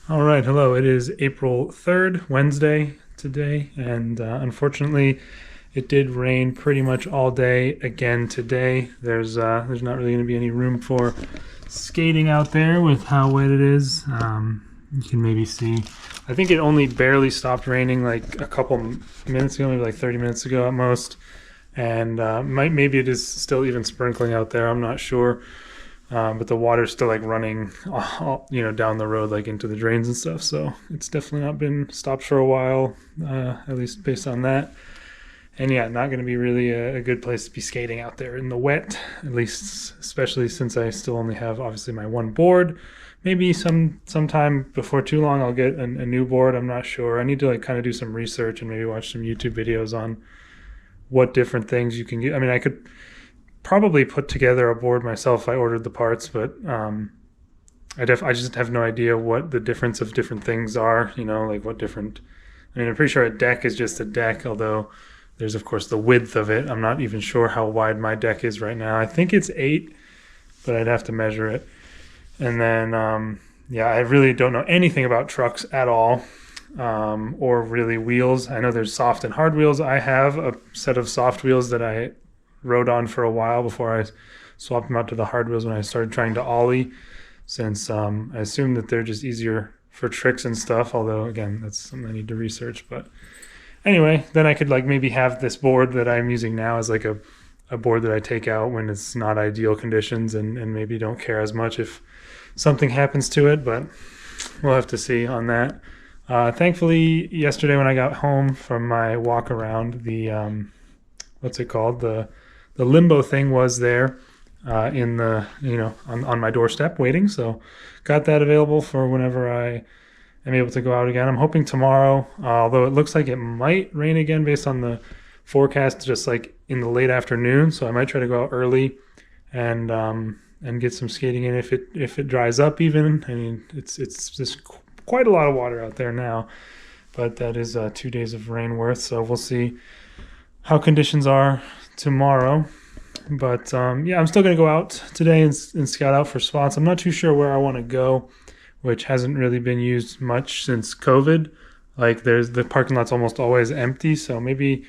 All right, hello. It is April 3rd, Wednesday today, and unfortunately, it did rain pretty much all day again today. There's not really going to be any room for skating out there with how wet it is. You can maybe see. I think it only barely stopped raining like a couple minutes ago, maybe like 30 minutes ago at most, and maybe it is still even sprinkling out there. I'm not sure. But the water's still like running, down the road, like into the drains and stuff. So it's definitely not been stopped for a while, at least based on that. And yeah, not going to be really a good place to be skating out there in the wet, at least, especially since I still only have obviously my one board. Maybe sometime before too long, I'll get a new board. I'm not sure. I need to like kind of do some research and maybe watch some YouTube videos on what different things you can get. I mean, I could probably put together a board myself if I ordered the parts, but I just have no idea what the difference of different things are. Like what different. I mean, I'm pretty sure a deck is just a deck, although there's of course the width of it. I'm not even sure how wide my deck is right now. I think it's 8, but I'd have to measure it. And then I really don't know anything about trucks at all. Or really wheels. I know there's soft and hard wheels. I have a set of soft wheels that I rode on for a while before I swapped them out to the hard wheels when I started trying to ollie, since I assume that they're just easier for tricks and stuff, although again that's something I need to research. But anyway, then I could like maybe have this board that I'm using now as like a board that I take out when it's not ideal conditions, and maybe don't care as much if something happens to it, but we'll have to see on that. Thankfully yesterday when I got home from my walk around, the what's it called, the limbo thing was there in the on my doorstep waiting, so got that available for whenever I am able to go out again. I'm hoping tomorrow, although it looks like it might rain again based on the forecast, just like in the late afternoon, so I might try to go out early and get some skating in if it dries up even. I mean, it's just quite a lot of water out there now, but that is 2 days of rain worth, so we'll see how conditions are tomorrow. But I'm still going to go out today and scout out for spots. I'm not too sure where I want to go, which hasn't really been used much since COVID. Like the parking lot's almost always empty, so maybe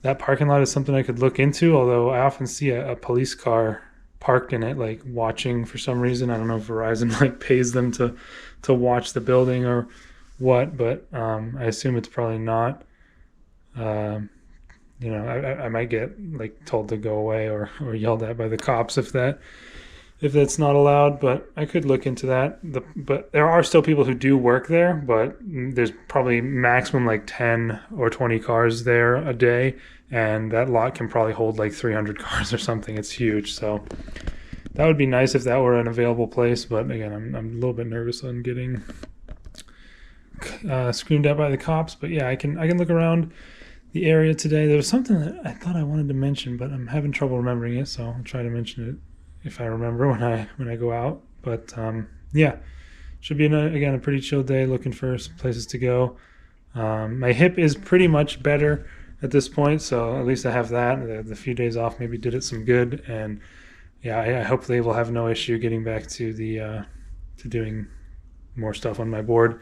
that parking lot is something I could look into, although I often see a police car parked in it, like watching for some reason. I don't know if Verizon like pays them to watch the building or what, but I assume it's probably not. I might get like told to go away or yelled at by the cops if that's not allowed, but I could look into that. But there are still people who do work there, but there's probably maximum like 10 or 20 cars there a day, and that lot can probably hold like 300 cars or something. It's huge, so that would be nice if that were an available place. But again, I'm a little bit nervous on getting screamed at by the cops. But yeah, I can look around the area today. There was something that I thought I wanted to mention, but I'm having trouble remembering it, so I'll try to mention it if I remember when I go out. But should be again a pretty chill day. Looking for some places to go. My hip is pretty much better at this point, so at least I have that. The few days off maybe did it some good, and I hopefully will have no issue getting back to the to doing more stuff on my board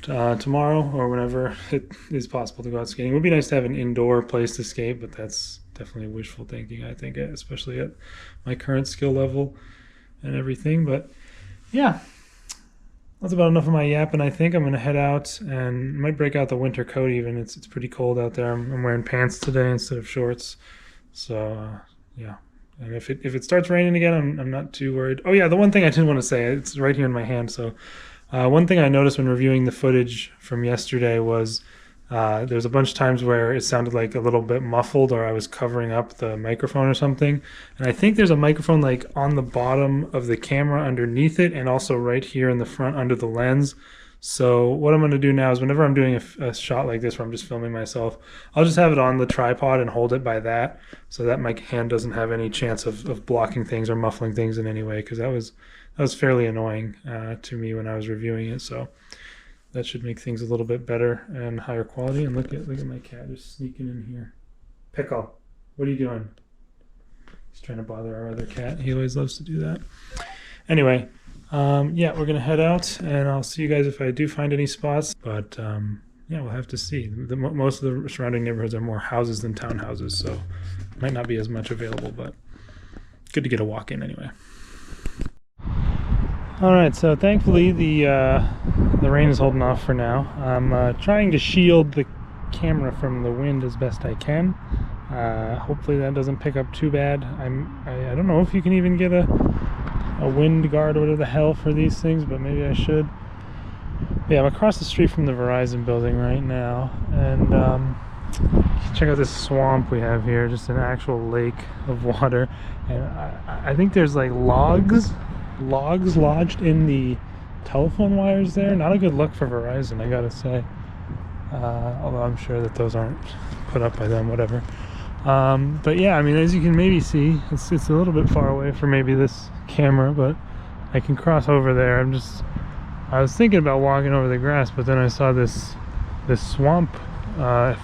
tomorrow or whenever it is possible to go out skating. It would be nice to have an indoor place to skate, but that's definitely wishful thinking, I think, especially at my current skill level and everything. But yeah, that's about enough of my yapping. I think I'm going to head out and might break out the winter coat even. It's pretty cold out there. I'm wearing pants today instead of shorts. So and if it starts raining again, I'm not too worried. Oh yeah, the one thing I did want to say, it's right here in my hand, so one thing I noticed when reviewing the footage from yesterday was there was a bunch of times where it sounded like a little bit muffled, or I was covering up the microphone or something. And I think there's a microphone like on the bottom of the camera underneath it, and also right here in the front under the lens. So what I'm going to do now is whenever I'm doing a shot like this where I'm just filming myself, I'll just have it on the tripod and hold it by that, so that my hand doesn't have any chance of blocking things or muffling things in any way, because that was fairly annoying to me when I was reviewing it. So that should make things a little bit better and higher quality. And look at my cat just sneaking in here. Pickle, what are you doing? He's trying to bother our other cat. He always loves to do that. Anyway, Yeah, we're gonna head out, and I'll see you guys if I do find any spots. But yeah, we'll have to see. Most of the surrounding neighborhoods are more houses than townhouses, so might not be as much available. But good to get a walk in anyway. All right, so thankfully the rain is holding off for now. I'm trying to shield the camera from the wind as best I can. Hopefully that doesn't pick up too bad. I don't know if you can even get a wind guard or whatever the hell for these things, but maybe I should. Yeah, I'm across the street from the Verizon building right now, and check out this swamp we have here, just an actual lake of water. And I think there's like logs lodged in the telephone wires there. Not a good look for Verizon, I gotta say. Although I'm sure that those aren't put up by them, whatever. But yeah, I mean, as you can maybe see, it's a little bit far away for maybe this camera, but I can cross over there. I was thinking about walking over the grass, but then I saw this swamp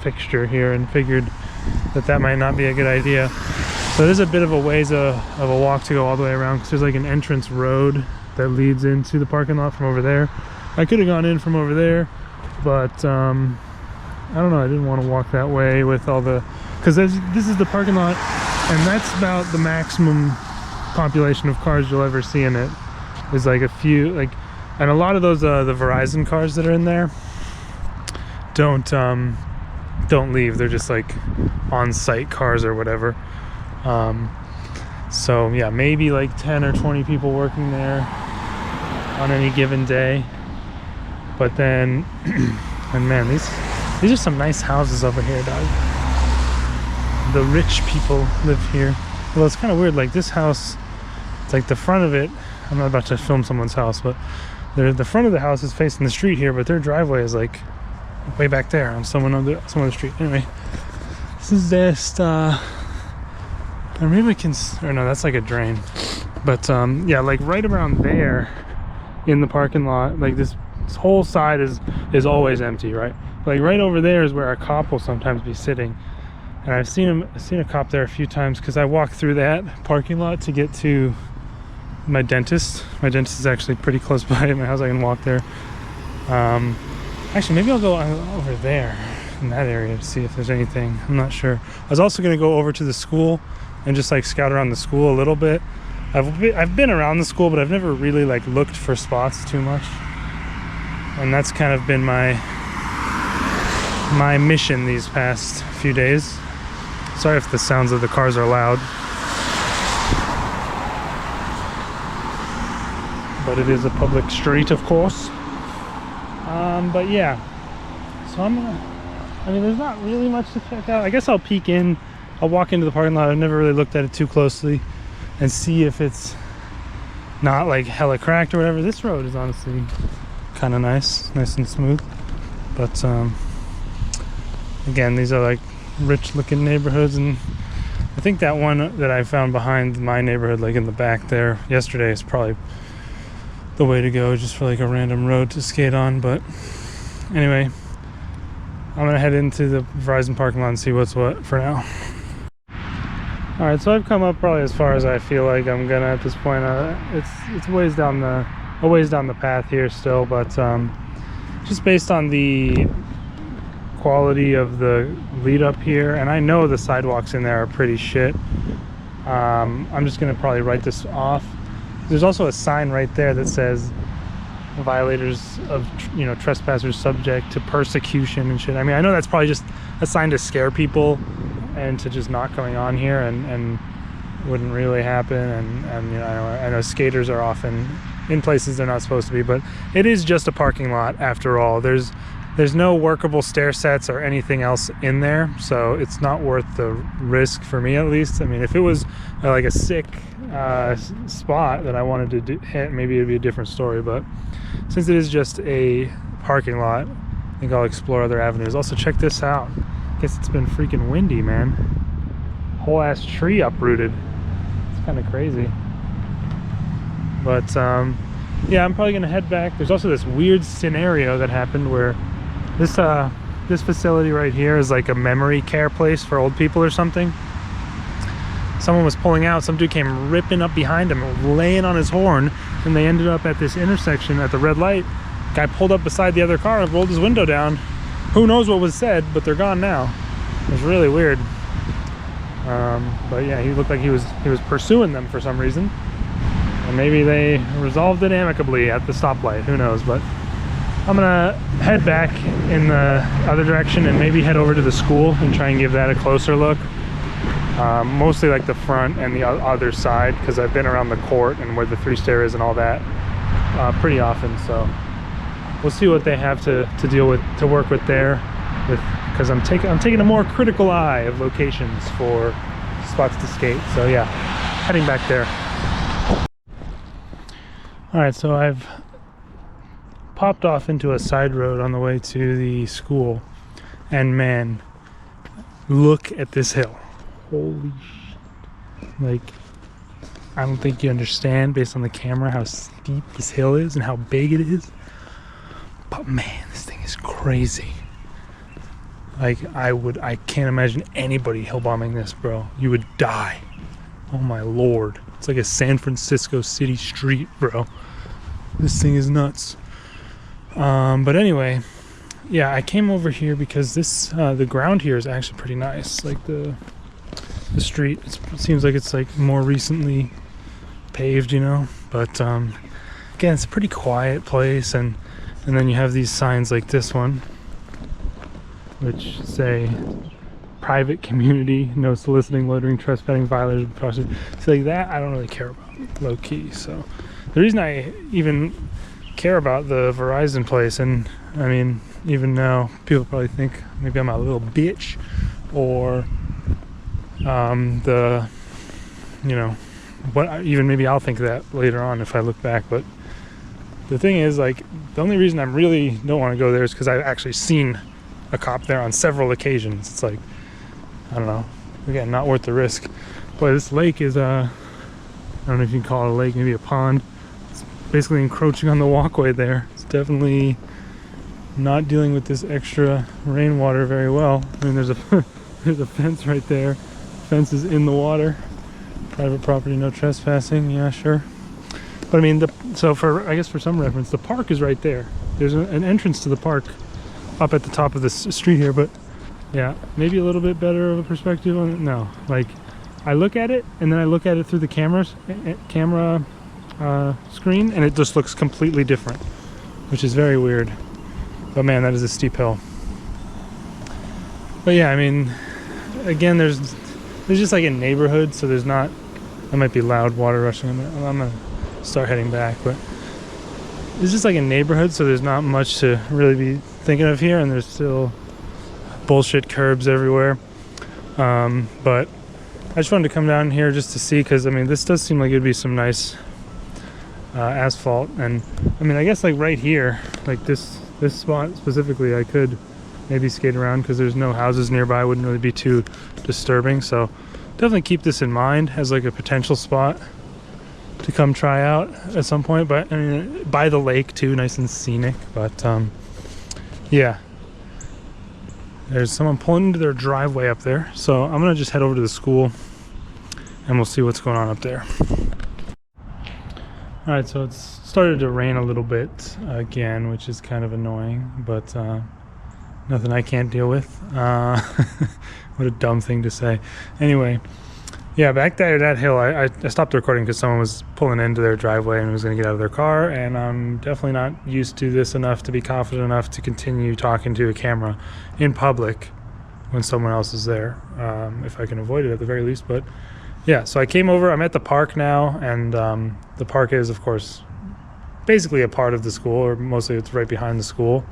fixture here and figured that might not be a good idea. So there's a bit of a ways of a walk to go all the way around, because there's like an entrance road that leads into the parking lot from over there. I could have gone in from over there, but I don't know, I didn't want to walk that way with all the, because this is the parking lot, and that's about the maximum population of cars you'll ever see in it. There's like a few, like, and a lot of those the Verizon cars that are in there don't leave. They're just like on-site cars or whatever. So yeah, maybe like 10 or 20 people working there on any given day. But then, and man, these are some nice houses over here, dog. The rich people live here. Well, it's kind of weird, like this house, it's like the front of it, I'm not about to film someone's house, but the front of the house is facing the street here, but their driveway is like way back there on some other street. Anyway, this is just or maybe we can, or no, that's like a drain. But yeah, like right around there in the parking lot, like this whole side is always empty, right? Like right over there is where a cop will sometimes be sitting, and I've seen a cop there a few times, because I walk through that parking lot to get to my dentist. My dentist is actually pretty close by my house. I can walk there. Actually, maybe I'll go over there in that area to see if there's anything. I'm not sure. I was also going to go over to the school and just like scout around the school a little bit. I've been around the school, but I've never really like looked for spots too much, and that's kind of been my mission these past few days. Sorry if the sounds of the cars are loud, but it is a public street, of course. But yeah, so I mean, there's not really much to check out. I guess I'll peek in. I'll walk into the parking lot. I've never really looked at it too closely and see if it's not like hella cracked or whatever. This road is honestly kind of nice and smooth. But again, these are like rich looking neighborhoods, and I think that one that I found behind my neighborhood, like in the back there yesterday, is probably the way to go, just for like a random road to skate on. But anyway, I'm gonna head into the Verizon parking lot and see what's what for now. All right, so I've come up probably as far as I feel like I'm gonna at this point. It's a ways down the path here still, but just based on the quality of the lead up here, and I know the sidewalks in there are pretty shit. I'm just gonna probably write this off. There's also a sign right there that says violators of, trespassers subject to persecution and shit. I mean, I know that's probably just a sign to scare people and to just not coming on here, and wouldn't really happen. And I know skaters are often in places they're not supposed to be, but it is just a parking lot after all. There's no workable stair sets or anything else in there, so it's not worth the risk for me, at least. I mean, if it was like a sick spot that I wanted to hit, maybe it'd be a different story, but since it is just a parking lot, I think I'll explore other avenues. Also, check this out. Guess it's been freaking windy, man. Whole ass tree uprooted. It's kind of crazy. But yeah, I'm probably gonna head back. There's also this weird scenario that happened where this facility right here is like a memory care place for old people or something. Someone was pulling out, some dude came ripping up behind him, laying on his horn, and they ended up at this intersection at the red light. Guy pulled up beside the other car and rolled his window down. Who knows what was said, but they're gone now. It was really weird. But yeah, he looked like he was pursuing them for some reason. And maybe they resolved it amicably at the stoplight, who knows. But I'm gonna head back in the other direction and maybe head over to the school and try and give that a closer look. Mostly like the front and the other side, because I've been around the court and where the 3-stair is and all that pretty often. So we'll see what they have to deal with, to work with there, because I'm taking a more critical eye of locations for spots to skate. So yeah, heading back there. All right, so I've popped off into a side road on the way to the school, and man, look at this hill. Holy shit. Like, I don't think you understand based on the camera how steep this hill is and how big it is. But man, this thing is crazy. Like, I can't imagine anybody hill bombing this, bro. You would die. Oh my lord. It's like a San Francisco city street, bro. This thing is nuts. But anyway, yeah, I came over here because this the ground here is actually pretty nice. Like the street, it seems like it's like more recently paved, you know. But again, it's a pretty quiet place, and then you have these signs like this one, which say private community, no soliciting, loitering, trespassing, violators of property. So like that, I don't really care about, low key. So the reason I even care about the Verizon place, and I mean, even now people probably think maybe I'm a little bitch, or the, you know, what, even maybe I'll think that later on if I look back. But the thing is, like, the only reason I really don't want to go there is because I've actually seen a cop there on several occasions. It's like, I don't know, again, not worth the risk. But this lake is I don't know if you can call it a lake, maybe a pond. It's basically encroaching on the walkway there. It's definitely not dealing with this extra rainwater very well. I mean, there's a there's a fence right there. Fence is in the water. Private property, no trespassing. Yeah, sure. But I mean, so for, I guess for some reference, the park is right there. There's an entrance to the park up at the top of this street here. But yeah, maybe a little bit better of a perspective on it. No, like, I look at it and then I look at it through the camera screen, and it just looks completely different, which is very weird. But man, that is a steep hill. But yeah, I mean, again, there's just like a neighborhood, so there's not, that might be loud water rushing. I'm gonna start heading back, but it's just like a neighborhood, so there's not much to really be thinking of here, and there's still bullshit curbs everywhere. But I just wanted to come down here just to see, because I mean, this does seem like it'd be some nice asphalt. And I mean, I guess like right here, like this spot specifically, I could maybe skate around because there's no houses nearby. Wouldn't really be too disturbing. So definitely keep this in mind as like a potential spot to come try out at some point. But I mean, by the lake too, nice and scenic. But yeah, there's someone pulling into their driveway up there, so I'm gonna just head over to the school and we'll see what's going on up there. All right, so it's started to rain a little bit again, which is kind of annoying, but nothing I can't deal with. What a dumb thing to say. Anyway, yeah, back there, that hill, I stopped recording because someone was pulling into their driveway and was going to get out of their car, and I'm definitely not used to this enough to be confident enough to continue talking to a camera in public when someone else is there, if I can avoid it at the very least. But yeah, so I came over, I'm at the park now, and the park is, of course, basically a part of the school, or mostly it's right behind the school,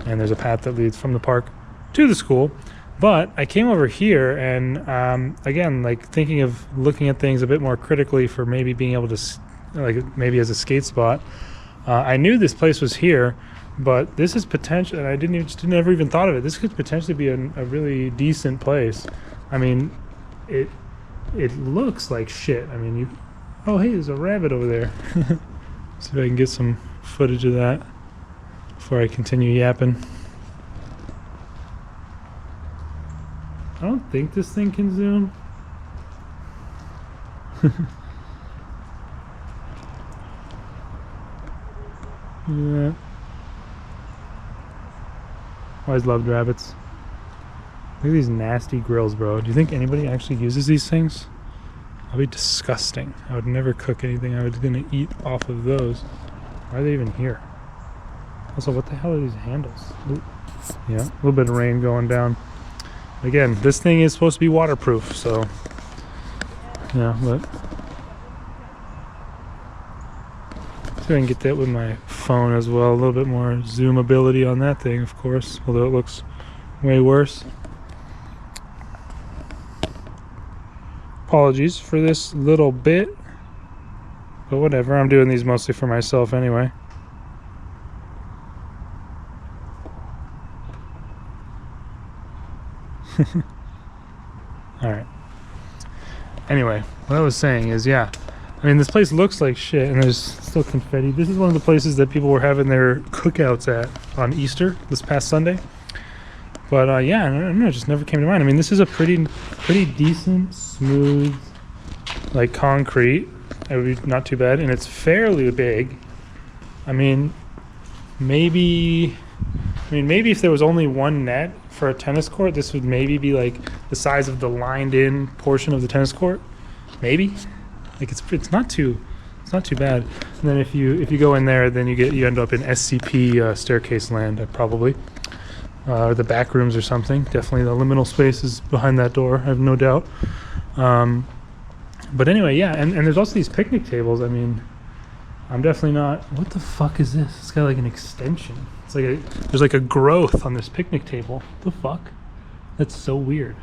and there's a path that leads from the park to the school. But I came over here and again, like thinking of looking at things a bit more critically for maybe being able to, like maybe as a skate spot. I knew this place was here, but this is potential, and I never even thought of it. This could potentially be a really decent place. I mean, it looks like shit. I mean, oh hey, there's a rabbit over there. See if I can get some footage of that before I continue yapping. I don't think this thing can zoom. Look at that. Always loved rabbits. Look at these nasty grills, bro. Do you think anybody actually uses these things? That'd be disgusting. I would never cook anything. I was gonna eat off of those. Why are they even here? Also, what the hell are these handles? Ooh. Yeah, a little bit of rain going down. Again, this thing is supposed to be waterproof, so yeah, but see if I can get that with my phone as well. A little bit more zoom ability on that thing, of course, although it looks way worse. Apologies for this little bit, but whatever. I'm doing these mostly for myself anyway. Alright. Anyway, what I was saying is, yeah, I mean, this place looks like shit and there's still confetti. This is one of the places that people were having their cookouts at on Easter this past Sunday. But yeah, I don't know, it just never came to mind. I mean, this is a pretty decent, smooth, like concrete. It would be not too bad, and it's fairly big. I mean, maybe if there was only one net for a tennis court, this would maybe be like the size of the lined-in portion of the tennis court. Maybe, like it's not too bad. And then if you go in there, then you end up in SCP staircase land, probably. Or the back rooms or something. Definitely the liminal space is behind that door, I have no doubt. But anyway, yeah, and there's also these picnic tables. I mean, I'm definitely not... What the fuck is this? It's got like an extension. It's like there's like a growth on this picnic table. What the fuck? That's so weird.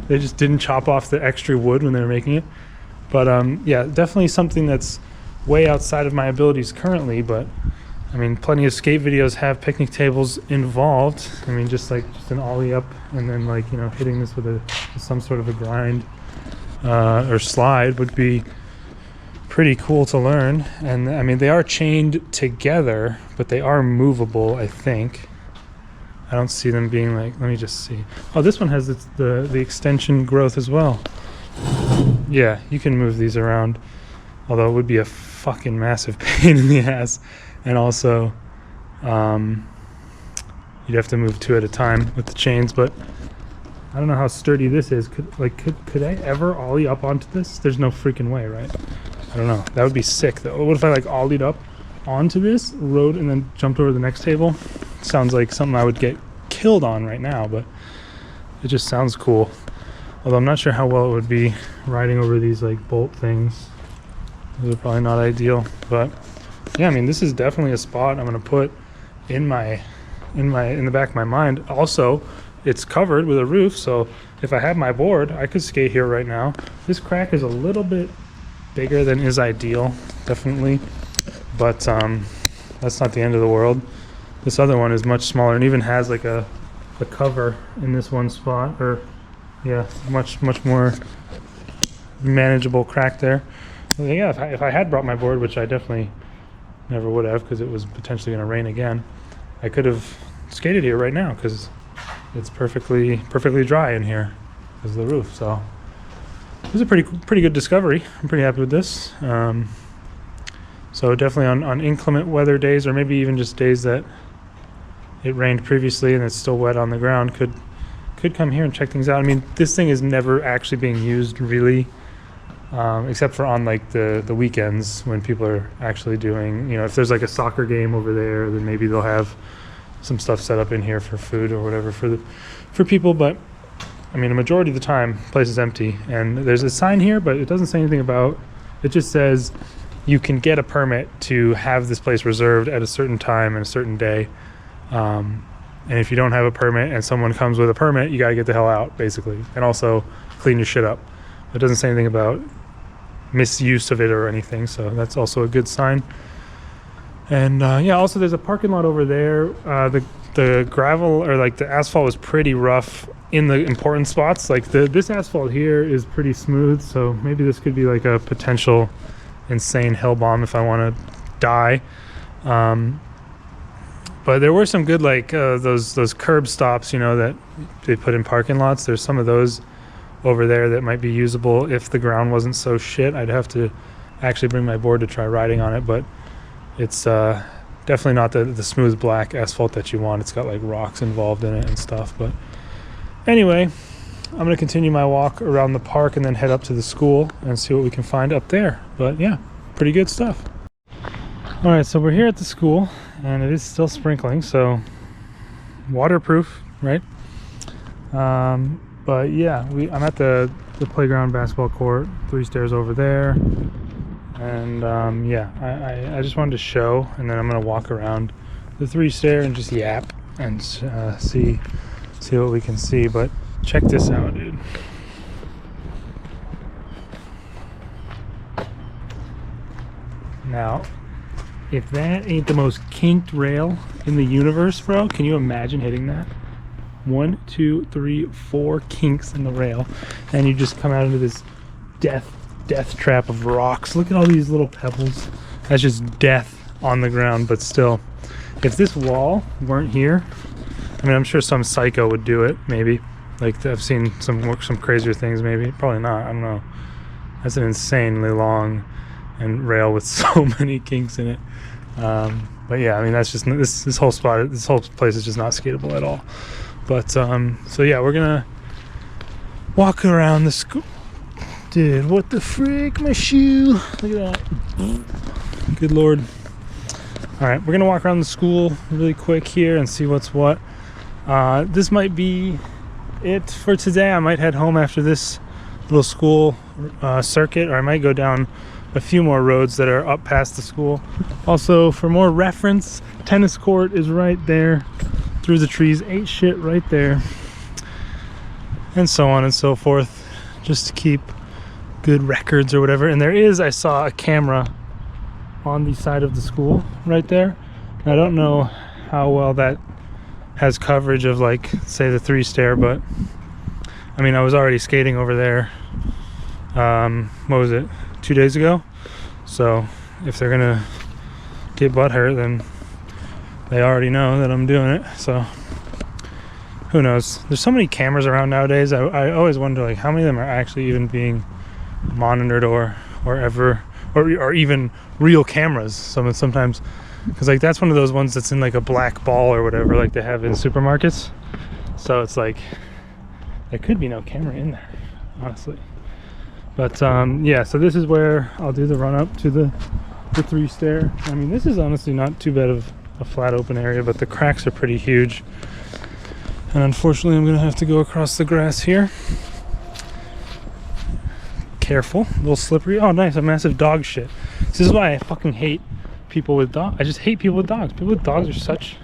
They just didn't chop off the extra wood when they were making it. But yeah, definitely something that's way outside of my abilities currently, but I mean, plenty of skate videos have picnic tables involved. I mean, just an ollie up and then like, you know, hitting this with some sort of a grind or slide would be pretty cool to learn. And I mean, they are chained together, but they are movable, I think. I don't see them being like, let me just see. Oh, this one has the extension growth as well. Yeah, you can move these around, although it would be a fucking massive pain in the ass. And also, you'd have to move two at a time with the chains, but I don't know how sturdy this is. Could I ever ollie up onto this? There's no freaking way, right? I don't know. That would be sick, though. What if I like ollied up onto this, rode, and then jumped over the next table? Sounds like something I would get killed on right now, but it just sounds cool. Although I'm not sure how well it would be riding over these like bolt things. Those are probably not ideal, but yeah, I mean, this is definitely a spot I'm gonna put in the back of my mind. Also, it's covered with a roof, so if I had my board, I could skate here right now. This crack is a little bit bigger than is ideal, definitely, but that's not the end of the world. This other one is much smaller and even has like a cover in this one spot, or yeah, much more manageable crack there. So yeah, if I had brought my board, which I definitely never would have because it was potentially going to rain again, I could have skated here right now because it's perfectly dry in here because of the roof. So it was a pretty good discovery. I'm pretty happy with this. So definitely on inclement weather days, or maybe even just days that it rained previously and it's still wet on the ground, could come here and check things out. I mean, this thing is never actually being used really, except for on like the weekends when people are actually doing, you know, if there's like a soccer game over there, then maybe they'll have some stuff set up in here for food or whatever for people. But I mean, a majority of the time, the place is empty. And there's a sign here, but it doesn't say anything about. It just says you can get a permit to have this place reserved at a certain time and a certain day. And if you don't have a permit and someone comes with a permit, you got to get the hell out, basically. And also clean your shit up. It doesn't say anything about misuse of it or anything, so that's also a good sign. And yeah, also there's a parking lot over there. The gravel, or like the asphalt, was pretty rough in the important spots. Like this asphalt here is pretty smooth, so maybe this could be like a potential insane hell bomb if I want to die. But there were some good like those curb stops, you know, that they put in parking lots. There's some of those over there that might be usable if the ground wasn't so shit. I'd have to actually bring my board to try riding on it, but it's Definitely not the smooth black asphalt that you want. It's got like rocks involved in it and stuff. But anyway, I'm going to continue my walk around the park and then head up to the school and see what we can find up there. But yeah, pretty good stuff. All right, so we're here at the school and it is still sprinkling, so waterproof, right? But yeah, I'm at the playground basketball court, 3 stairs over there. And yeah, I just wanted to show, and then I'm gonna walk around the 3 stair and just yap and see what we can see. But check this out, dude. Now, if that ain't the most kinked rail in the universe, bro, can you imagine hitting that? 1, 2, 3, 4 kinks in the rail, and you just come out into this death trap of rocks. Look at all these little pebbles. That's just death on the ground. But still, if this wall weren't here, I mean, I'm sure some psycho would do it, maybe. Like, I've seen some crazier things, maybe. Probably not, I don't know. That's an insanely long and rail with so many kinks in it. But yeah, I mean, that's just this whole place is just not skatable at all. But so yeah, we're gonna walk around the school. Dude, what the frick, my shoe? Look at that. Good lord. All right, we're gonna walk around the school really quick here and see what's what. This might be it for today. I might head home after this little school circuit, or I might go down a few more roads that are up past the school. Also, for more reference, tennis court is right there through the trees. Ain't shit right there, and so on and so forth, just to keep good records or whatever. And there is, I saw a camera on the side of the school right there. I don't know how well that has coverage of, like, say the 3 stair, but I mean, I was already skating over there what was it, 2 days ago? So if they're gonna get butthurt, then they already know that I'm doing it. So who knows? There's so many cameras around nowadays. I always wonder, like, how many of them are actually even being monitored or even real cameras. Sometimes, because like that's one of those ones that's in like a black ball or whatever, like they have in supermarkets. So it's like there could be no camera in there, honestly. But yeah, so this is where I'll do the run up to the 3 stair. I mean, this is honestly not too bad of a flat open area, but the cracks are pretty huge. And unfortunately, I'm gonna have to go across the grass here. Careful, a little slippery. Oh, nice, a massive dog shit. This is why I fucking hate people with dogs. I just hate people with dogs. People with dogs are such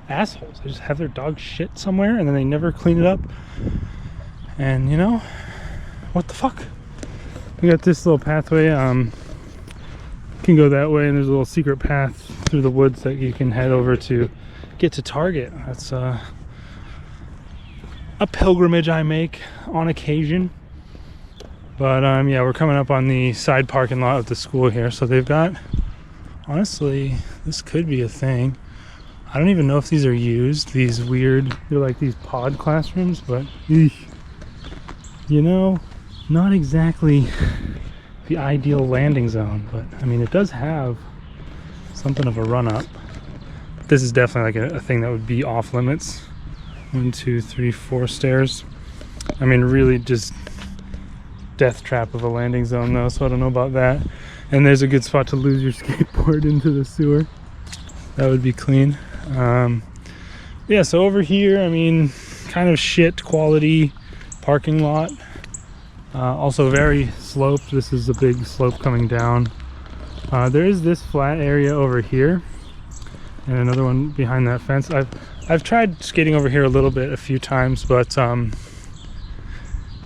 assholes. They just have their dog shit somewhere and then they never clean it up. And you know, what the fuck? We got this little pathway. You can go that way, and there's a little secret path through the woods that you can head over to get to Target. That's a pilgrimage I make on occasion. But yeah, we're coming up on the side parking lot of the school here. So they've got, honestly, this could be a thing. I don't even know if these are used. These weird, they're like these pod classrooms, but eesh, you know, not exactly the ideal landing zone. But I mean, it does have something of a run up. This is definitely like a thing that would be off limits. 1, 2, 3, 4 stairs. I mean, really just death trap of a landing zone though, so I don't know about that. And there's a good spot to lose your skateboard into the sewer. That would be clean. Yeah, so over here, I mean, kind of shit quality parking lot. Also very sloped. This is a big slope coming down. There is this flat area over here and another one behind that fence. I've tried skating over here a few times, but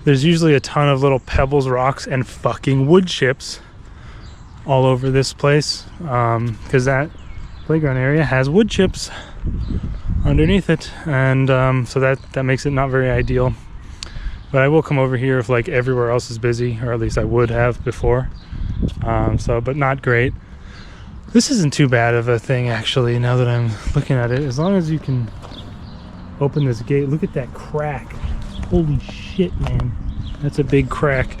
there's usually a ton of little pebbles, rocks, and fucking wood chips all over this place, because that playground area has wood chips underneath it, and so that makes it not very ideal. But I will come over here if like everywhere else is busy, or at least I would have before. But not great. This isn't too bad of a thing, actually, now that I'm looking at it. As long as you can open this gate. Look at that crack. Holy shit, man. That's a big crack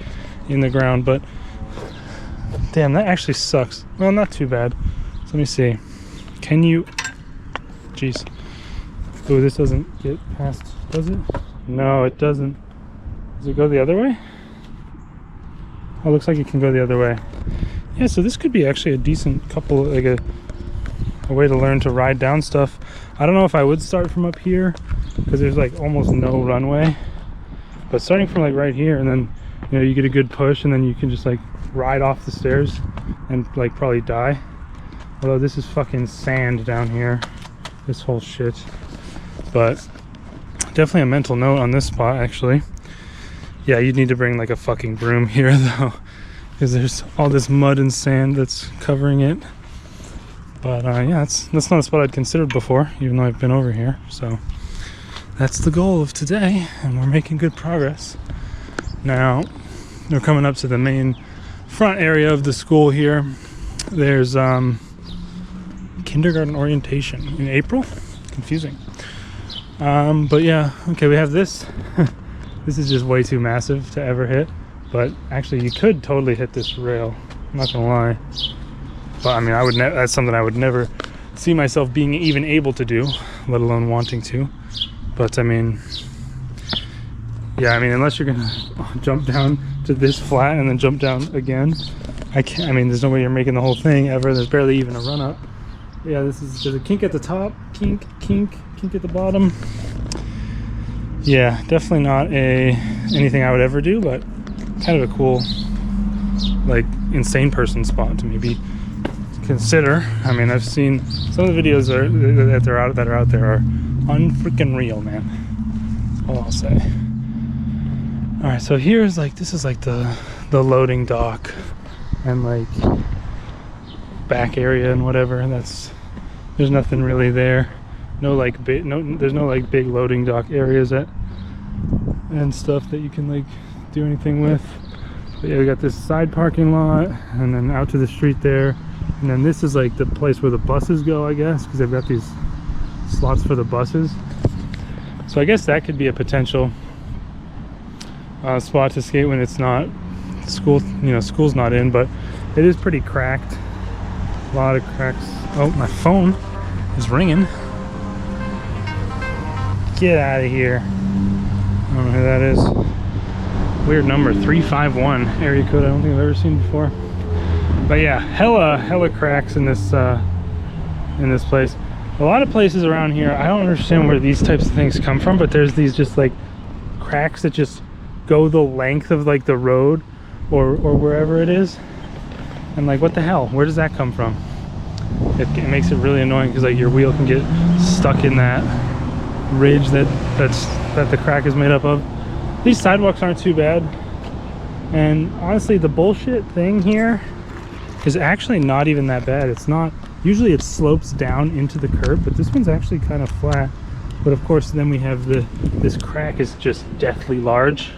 in the ground, but damn, that actually sucks. Well, not too bad. So let me see. Can you? Jeez. Oh, this doesn't get past, does it? No, it doesn't. Does it go the other way? Oh, looks like it can go the other way. Yeah, so this could be actually a decent couple, like a way to learn to ride down stuff. I don't know if I would start from up here because there's like almost no runway. But starting from like right here, and then you get a good push, and then you can just like ride off the stairs and like probably die. Although this is fucking sand down here, this whole shit. But definitely a mental note on this spot, actually. Yeah, you'd need to bring like a fucking broom here though, because there's all this mud and sand that's covering it. But yeah, that's not a spot I'd considered before, even though I've been over here. So that's the goal of today, and we're making good progress. Now we're coming up to the main front area of the school here. There's kindergarten orientation in April. Confusing. But yeah, okay, we have this. This is just way too massive to ever hit, but actually you could totally hit this rail, I'm not gonna lie. But I mean, that's something I would never see myself being even able to do, let alone wanting to. But I mean, yeah, I mean, unless you're gonna jump down to this flat and then jump down again, I mean, there's no way you're making the whole thing ever. There's barely even a run up. But yeah, there's a kink at the top, kink at the bottom. Yeah, definitely not anything I would ever do, but kind of a cool, like, insane person spot to maybe consider. I mean, I've seen some of the videos that are out there are unfreaking real, man. That's all I'll say. All right, so here's like, this is like the loading dock and like back area and whatever. There's nothing really there. There's no like big loading dock areas and stuff that you can like do anything with. But yeah, we got this side parking lot, and then out to the street there, and then this is like the place where the buses go, I guess, because they've got these slots for the buses. So I guess that could be a potential spot to skate when it's not school. School's not in, but it is pretty cracked. A lot of cracks. Oh, my phone is ringing. Get out of here. I don't know who that is. Weird number, 351 area code. I don't think I've ever seen before. But yeah, hella cracks in this place. A lot of places around here, I don't understand where these types of things come from, but there's these just like cracks that just go the length of like the road or wherever it is. And like, what the hell? Where does that come from? It makes it really annoying because like your wheel can get stuck in that ridge that the crack is made up of. These sidewalks aren't too bad, and honestly the bullshit thing here is actually not even that bad. It's not, usually it slopes down into the curb, but this one's actually kind of flat. But of course then we have this crack is just deathly large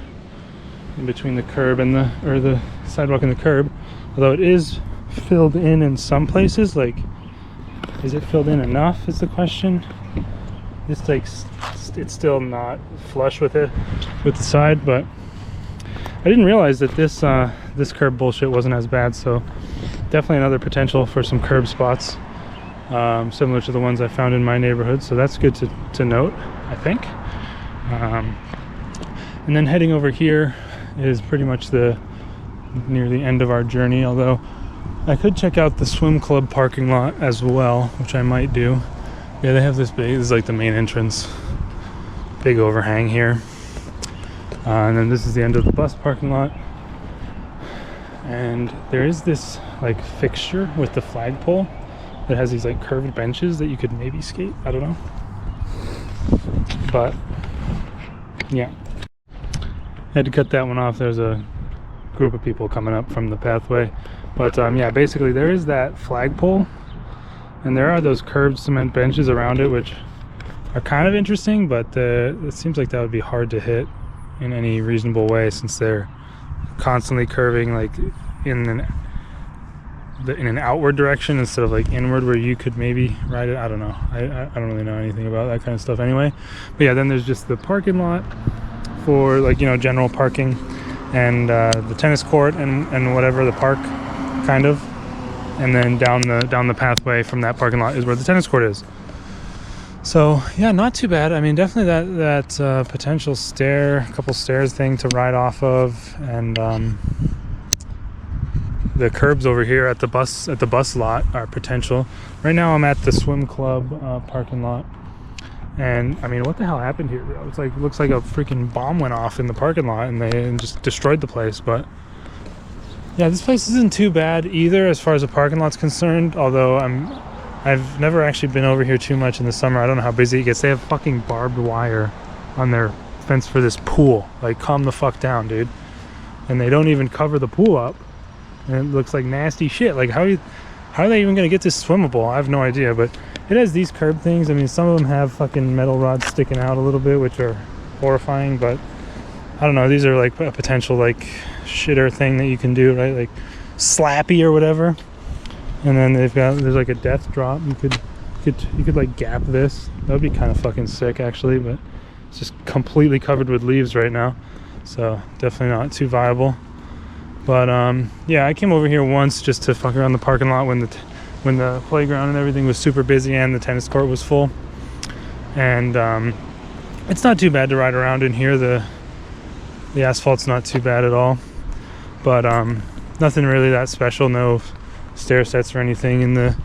in between the curb and the sidewalk and the curb, although it is filled in some places. Like, is it filled in enough is the question. It's like, it's still not flush with the side, but I didn't realize that this curb bullshit wasn't as bad. So definitely another potential for some curb spots, similar to the ones I found in my neighborhood. So that's good to note, I think. And then heading over here is pretty much near the end of our journey, although I could check out the swim club parking lot as well, which I might do. Yeah, they have this is like the main entrance, big overhang here, and then this is the end of the bus parking lot, and there is this like fixture with the flagpole that has these like curved benches that you could maybe skate. I don't know, but yeah, I had to cut that one off. There's a group of people coming up from the pathway, but yeah, basically there is that flagpole, and there are those curved cement benches around it, which are kind of interesting, but it seems like that would be hard to hit in any reasonable way, since they're constantly curving like in an outward direction instead of like inward, where you could maybe ride it. I don't know. I don't really know anything about that kind of stuff anyway. But yeah, then there's just the parking lot for like, general parking, and the tennis court and whatever, the park kind of. and then down the pathway from that parking lot is where the tennis court is. So yeah, not too bad. I mean, definitely that potential couple stairs thing to ride off of, and the curbs over here at the bus lot are potential. Right now I'm at the swim club parking lot, and I mean, what the hell happened here, bro? It's like, it looks like a freaking bomb went off in the parking lot and they just destroyed the place. But yeah, this place isn't too bad either as far as the parking lot's concerned, although I've never actually been over here too much in the summer. I don't know how busy it gets. They have fucking barbed wire on their fence for this pool. Like, calm the fuck down, dude. And they don't even cover the pool up, and it looks like nasty shit. Like, how are they even gonna get this swimmable? I have no idea. But it has these curb things. I mean, some of them have fucking metal rods sticking out a little bit, which are horrifying, but I don't know, these are like a potential like shitter thing that you can do, right? Like slappy or whatever. And then there's like a death drop. You could like gap this. That would be kind of fucking sick actually, but it's just completely covered with leaves right now, so definitely not too viable. But yeah, I came over here once just to fuck around the parking lot when the playground and everything was super busy and the tennis court was full. And it's not too bad to ride around in here. The asphalt's not too bad at all, but nothing really that special. No stair sets or anything in the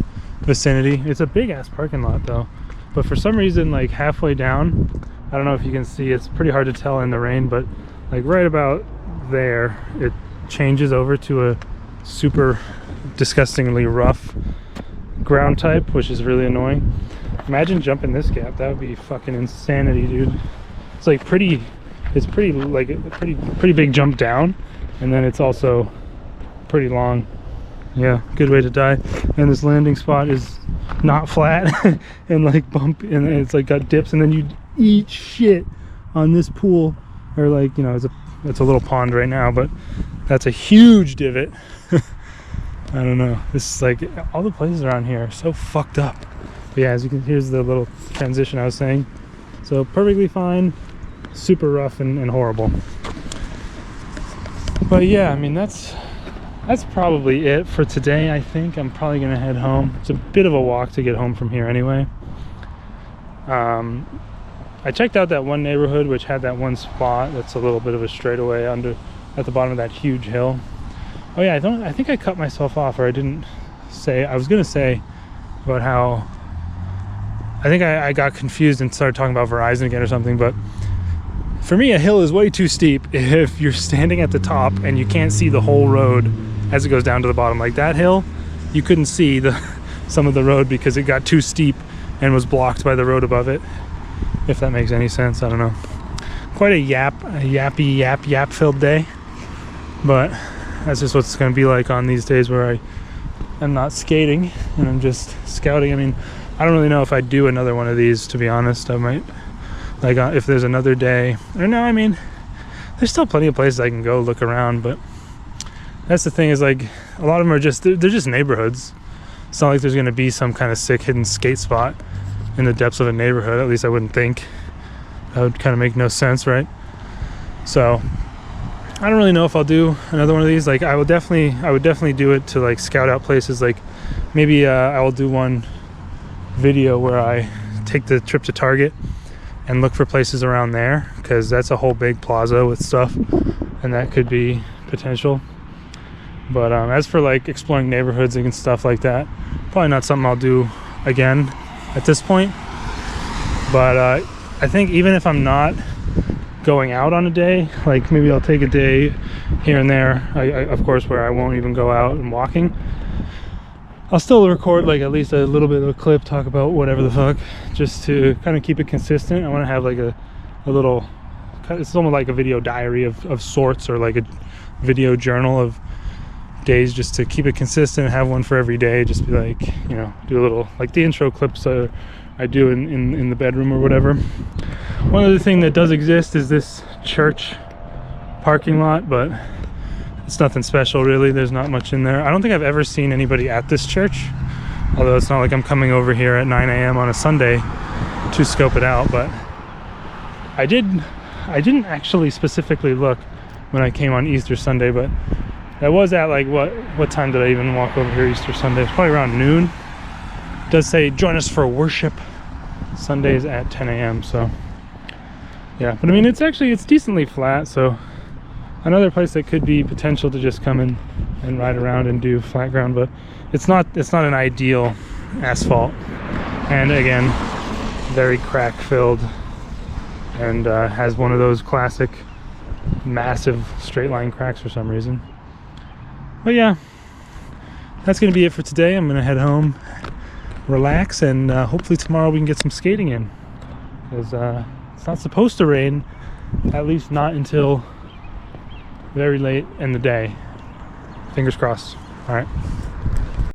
vicinity. It's a big ass parking lot though, but for some reason, like halfway down, I don't know if you can see, it's pretty hard to tell in the rain, but like right about there, it changes over to a super disgustingly rough ground type, which is really annoying. Imagine jumping this gap. That would be fucking insanity, dude. It's like pretty like a pretty big jump down, and then it's also pretty long. Yeah, good way to die. And this landing spot is not flat and like bump, and it's like got dips, and then you eat shit on this pool, or like, you know, it's a little pond right now, but that's a huge divot. I don't know, this is like, all the places around here are so fucked up. But yeah, as you can, here's the little transition I was saying. So perfectly fine, super rough and horrible. But yeah, I mean, that's probably it for today. I think I'm probably gonna head home. It's a bit of a walk to get home from here anyway. I checked out that one neighborhood which had that one spot that's a little bit of a straightaway at the bottom of that huge hill. Oh yeah, I think I cut myself off, or I didn't say. I was gonna say about how I think I got confused and started talking about Verizon again or something, but for me, a hill is way too steep if you're standing at the top and you can't see the whole road as it goes down to the bottom. Like that hill, you couldn't see some of the road because it got too steep and was blocked by the road above it, if that makes any sense. I don't know. Quite a yap filled day, but that's just what it's going to be like on these days where I am not skating and I'm just scouting. I mean, I don't really know if I'd do another one of these, to be honest. I might, like, if there's another day, or no, I mean, there's still plenty of places I can go look around, but that's the thing, is like, a lot of them are just, they're just neighborhoods. It's not like there's going to be some kind of sick hidden skate spot in the depths of a neighborhood. At least I wouldn't think. That would kind of make no sense, right? So I don't really know if I'll do another one of these. Like, I would definitely do it to like scout out places. Like maybe I will do one video where I take the trip to Target and look for places around there, because that's a whole big plaza with stuff, and that could be potential. But as for like exploring neighborhoods and stuff like that, probably not something I'll do again at this point. But I think even if I'm not going out on a day, like maybe I'll take a day here and there, I of course, where I won't even go out and walking, I'll still record like at least a little bit of a clip, talk about whatever the fuck, just to kind of keep it consistent. I want to have like a little, it's almost like a video diary of sorts, or like a video journal of days, just to keep it consistent, have one for every day, just be like, you know, do a little, like the intro clips I do in the bedroom or whatever. One other thing that does exist is this church parking lot, but it's nothing special really. There's not much in there. I don't think I've ever seen anybody at this church, although it's not like I'm coming over here at 9 a.m. on a Sunday to scope it out. But I didn't actually specifically look when I came on Easter Sunday, but That was at like what time did I even walk over here Easter Sunday? It's probably around noon. It does say join us for worship Sundays at 10 a.m. So yeah, but I mean it's decently flat, so another place that could be potential to just come in and ride around and do flat ground, but it's not an ideal asphalt, and again very crack filled, and has one of those classic massive straight line cracks for some reason. But yeah, that's gonna be it for today. I'm gonna head home, relax, and hopefully tomorrow we can get some skating in, because it's not supposed to rain, at least not until very late in the day. Fingers crossed. All right.